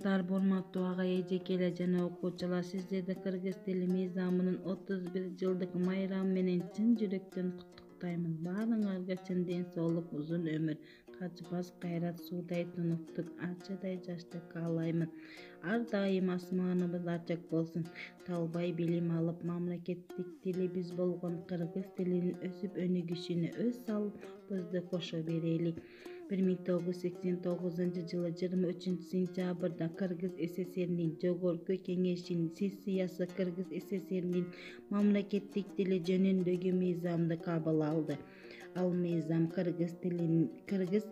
Kırgızlar, hormattуу ага эжекелер жана окуучулар, сиздерди кыргыз тили мыйзамынын 31 жылдык майрамы менен чын жүрөктөн куттуктаймын. Баарыңарга чын ден соолук, узун өмүр, качпас кайрат, суудай тунуктук, арчадай жаштык каалаймын. Ар дайым асманыбыз ачык болсун. Талбай билим алып, мамлекеттик тилибиз болгон кыргыз тилинин өсүп өнүгүшүнө өз салымыбызды кошо берели. 1989 жылы 23 сентябрда Кыргыз СССРнин Жогорку Кеңешинин сессиясы Кыргыз СССРнин мамлекеттик тили жөнүндөгү мыйзамды кабыл алды. Ал мыйзам Кыргыз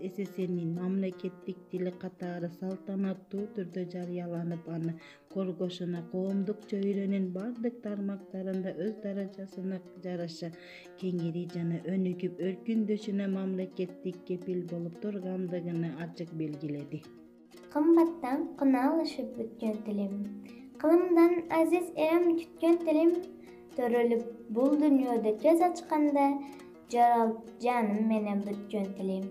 СССРнин мамлекеттик тили катары салтанаттуу түрдө жарыяланып, аны коргошуна коомдук чөйрөнүн бардык тармактарында өз даражасына жараша кеңири жана өнүгүп өркүндөшүнө мамлекеттик кепил болуп тургандыгын ачык белгиледи. Кымбаттан кынаалышып бүткөн тилим, кылымдан азиз эрем күткөн тилим, төрөлүп бул дүйнөдө көз ачканда жаралып жаным менен бүткөн тилим.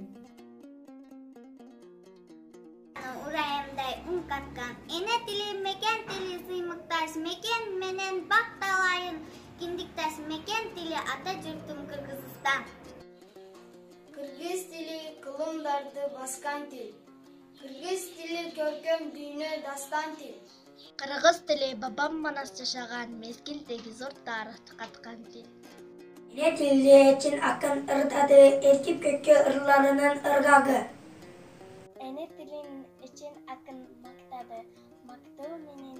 Урайымдай ун каткан эне тили, мекен тили, сыймыкташ мекен менен бакталайын, киндикташ мекен тили, ата журтум Кыргызстан. Кыргыз тили кылымдарды баскан тил, кыргыз тили көркөм дүйнө дастан тил. Кыргыз тили бабам манас жашаган мезгилдеги зор тарыхты каткан тил. Эне тилде чин акын ырдады эркип көккө ырларынын ыргагы. Эне тилин için akın maktады, maktoo менен